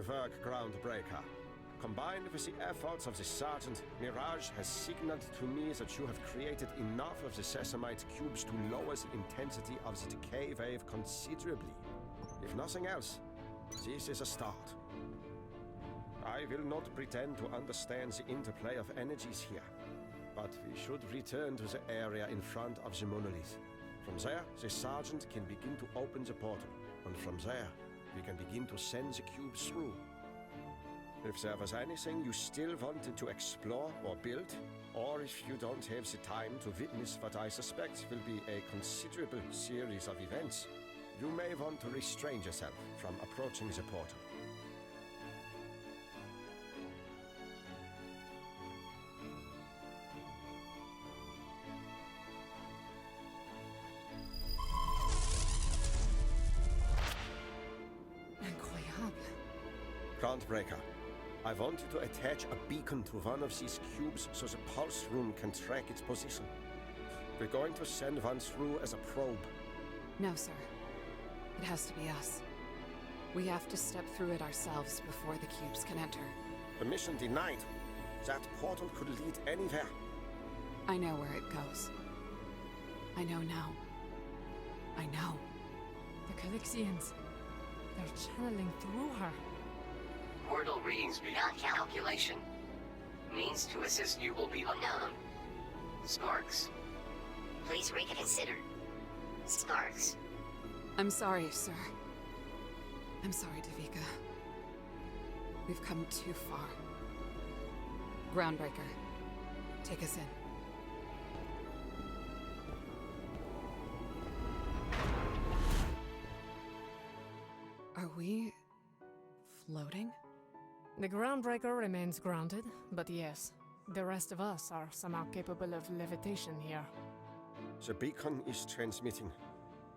work, Groundbreaker. Combined with the efforts of the Sergeant, Mirage has signaled to me that you have created enough of the Sesamite cubes to lower the intensity of the decay wave considerably. If nothing else, this is a start. I will not pretend to understand the interplay of energies here, but we should return to the area in front of the monolith. From there, the Sergeant can begin to open the portal, and from there, we can begin to send the cubes through. If there was anything you still wanted to explore or build, or if you don't have the time to witness what I suspect will be a considerable series of events, you may want to restrain yourself from approaching the portal. Groundbreaker, I want you to attach a beacon to one of these cubes so the pulse room can track its position. We're going to send one through as a probe. No, sir. It has to be us. We have to step through it ourselves before the cubes can enter. Permission denied. That portal could lead anywhere. I know where it goes. I know now. I know. The Calixians. They're channeling through her. Portal readings beyond calculation. Means to assist you will be unknown. Sparks. Please reconsider. Sparks. I'm sorry, sir. I'm sorry, Davika. We've come too far. Groundbreaker, take us in. Are we floating? The Groundbreaker remains grounded, but yes, the rest of us are somehow capable of levitation here. The beacon is transmitting.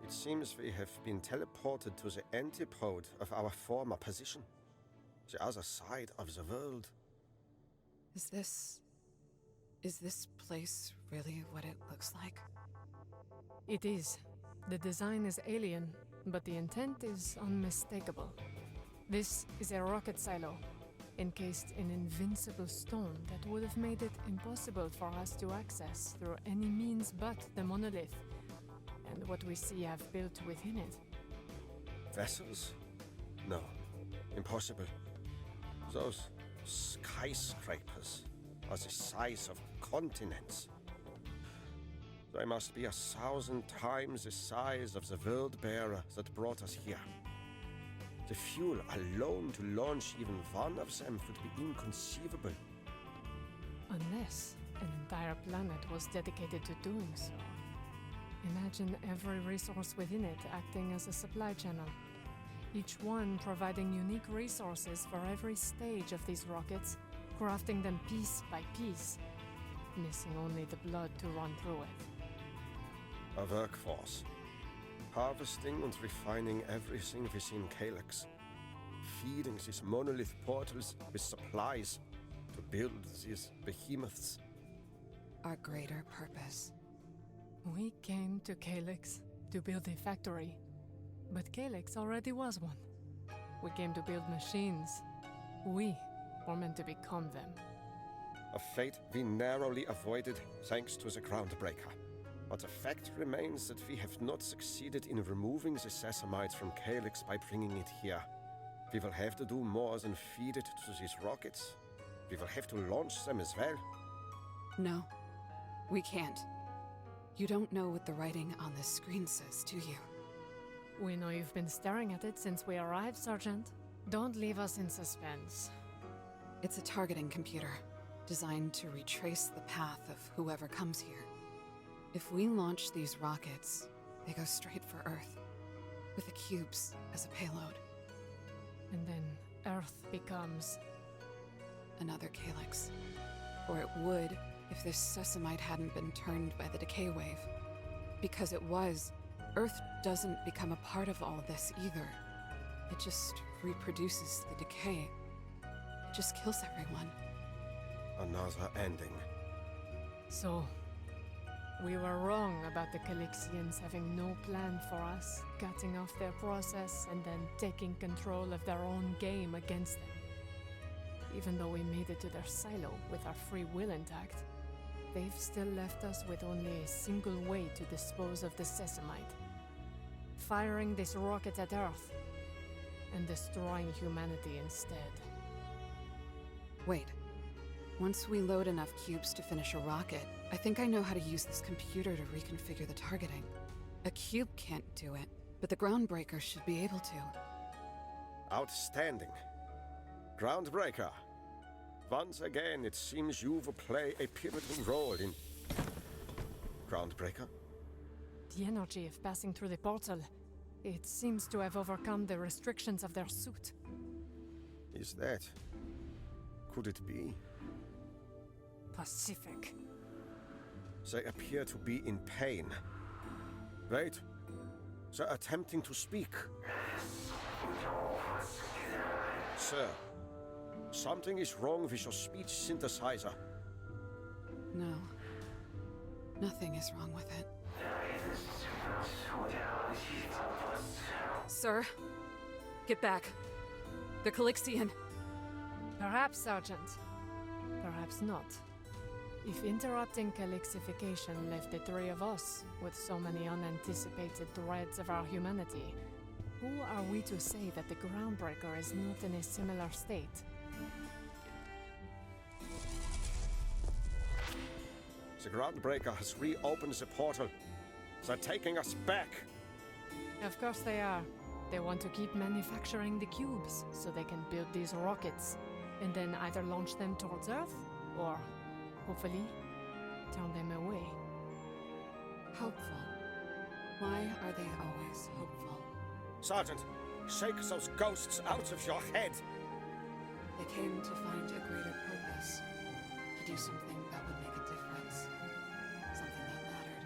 It seems we have been teleported to the antipode of our former position. The other side of the world. Is this place really what it looks like? It is. The design is alien, but the intent is unmistakable. This is a rocket silo, encased in invincible stone that would have made it impossible for us to access through any means but the monolith, and what we see have built within it. Vessels? No. Impossible. Those skyscrapers are the size of continents. They must be 1,000 times the size of the world bearer that brought us here. The fuel alone to launch even one of them would be inconceivable. Unless an entire planet was dedicated to doing so. Imagine every resource within it acting as a supply channel. Each one providing unique resources for every stage of these rockets, crafting them piece by piece, missing only the blood to run through it. A workforce. Harvesting and refining everything within Calyx. Feeding these monolith portals with supplies to build these behemoths. Our greater purpose. We came to Calyx to build a factory, but Calyx already was one. We came to build machines. We were meant to become them. A fate we narrowly avoided thanks to the Groundbreaker. But the fact remains that we have not succeeded in removing the Sasamites from Calyx by bringing it here. We will have to do more than feed it to these rockets. We will have to launch them as well. No, we can't. You don't know what the writing on this screen says, do you? We know you've been staring at it since we arrived, Sergeant. Don't leave us in suspense. It's a targeting computer, designed to retrace the path of whoever comes here. If we launch these rockets, they go straight for Earth, with the cubes as a payload. And then Earth becomes another Calyx. Or it would if this Sesamite hadn't been turned by the decay wave. Because it was, Earth doesn't become a part of all of this either. It just reproduces the decay. It just kills everyone. Another ending. So, We were wrong about the Calixians having no plan for us, cutting off their process and then taking control of their own game against them. Even though we made it to their silo with our free will intact, they've still left us with only a single way to dispose of the Sesamite. Firing this rocket at Earth and destroying humanity instead. Wait. Once we load enough cubes to finish a rocket, I think I know how to use this computer to reconfigure the targeting. A cube can't do it, but the Groundbreaker should be able to. Outstanding. Groundbreaker. Once again, it seems you will play a pivotal role in... Groundbreaker? The energy of passing through the portal, it seems to have overcome the restrictions of their suit. Is that... Could it be? Pacific. They appear to be in pain. Wait. They're attempting to speak. Sir, something is wrong with your speech synthesizer. No. Nothing is wrong with it. Sir? Get back. The Calixian. Perhaps, Sergeant. Perhaps not. If interrupting Calixification left the three of us with so many unanticipated threats of our humanity, who are we to say that the Groundbreaker is not in a similar state? The Groundbreaker has reopened the portal. They're taking us back. Of course they are. They want to keep manufacturing the cubes so they can build these rockets and then either launch them towards Earth or, hopefully, turn them away. Hopeful. Why are they always hopeful? Sergeant, shake those ghosts out of your head. They came to find a greater purpose. To do something that would make a difference. Something that mattered.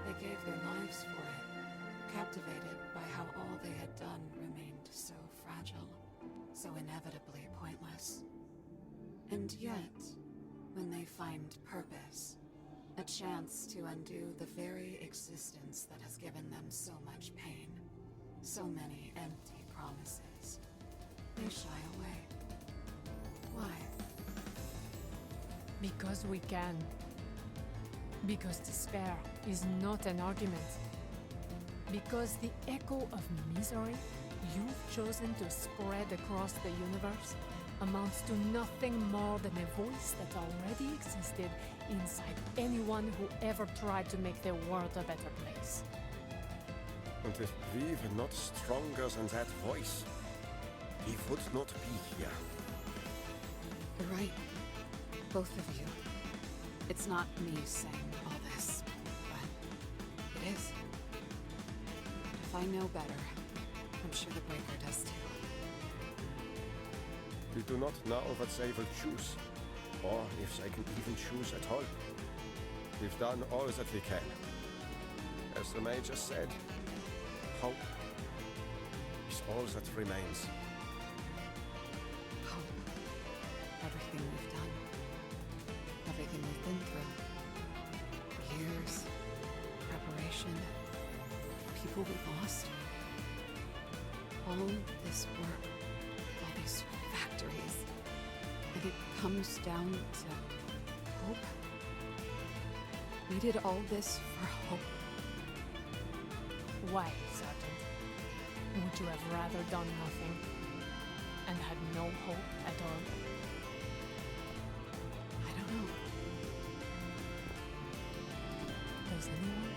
They gave their lives for it, captivated by how all they had done remained so fragile, so inevitably pointless. And yet, when they find purpose, a chance to undo the very existence that has given them so much pain, so many empty promises, they shy away. Why? Because we can. Because despair is not an argument. Because the echo of misery you've chosen to spread across the universe amounts to nothing more than a voice that already existed inside anyone who ever tried to make the world a better place. And if we were not stronger than that voice, we would not be here. You're right. Both of you. It's not me saying all this, but it is. If I know better, I'm sure the Breaker does too. We do not know what they will choose, or if they can even choose at all. We've done all that we can. As the Major said, hope is all that remains. Hope. Everything we've done. Everything we've been through. Years. Preparation. People we lost. All this work. All these factories. And it comes down to hope. We did all this for hope. Why, Sergeant? Would you have rather done nothing and had no hope at all? I don't know. Does anyone?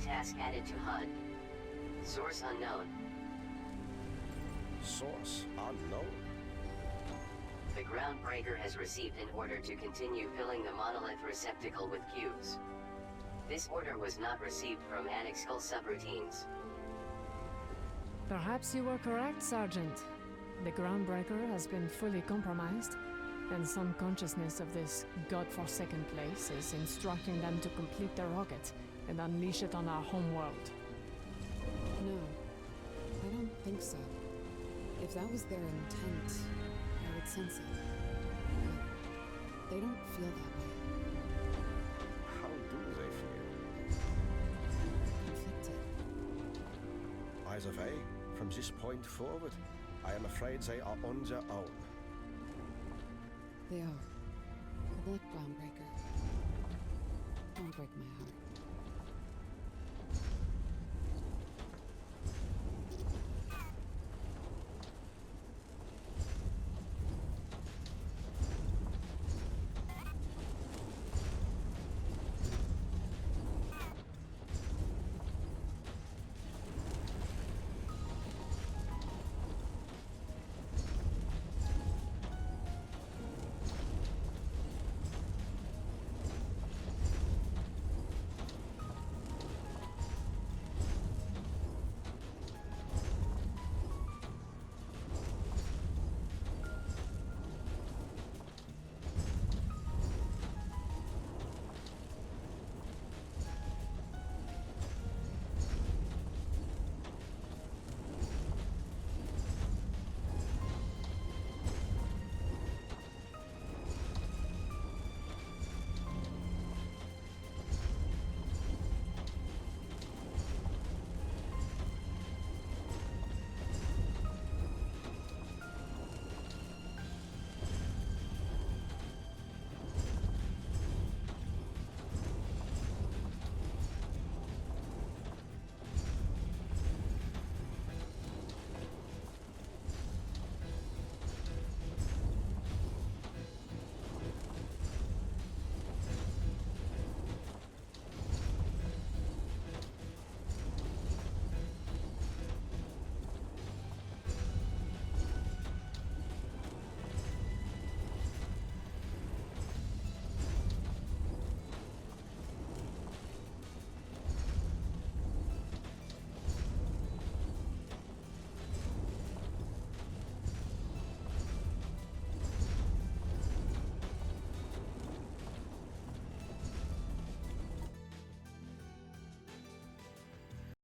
task added to HUD. Source unknown. Source unknown? The Groundbreaker has received an order to continue filling the monolith receptacle with cubes. This order was not received from Annex-Skull subroutines. Perhaps you were correct, Sergeant. The Groundbreaker has been fully compromised, and some consciousness of this godforsaken place is instructing them to complete the rocket and unleash it on our homeworld. No, I don't think so. If that was their intent, I would sense it. But they don't feel that way. How do they feel? Conflicted. Either way, from this point forward, I am afraid they are on their own. They are. Good luck, Groundbreaker. Don't break my heart.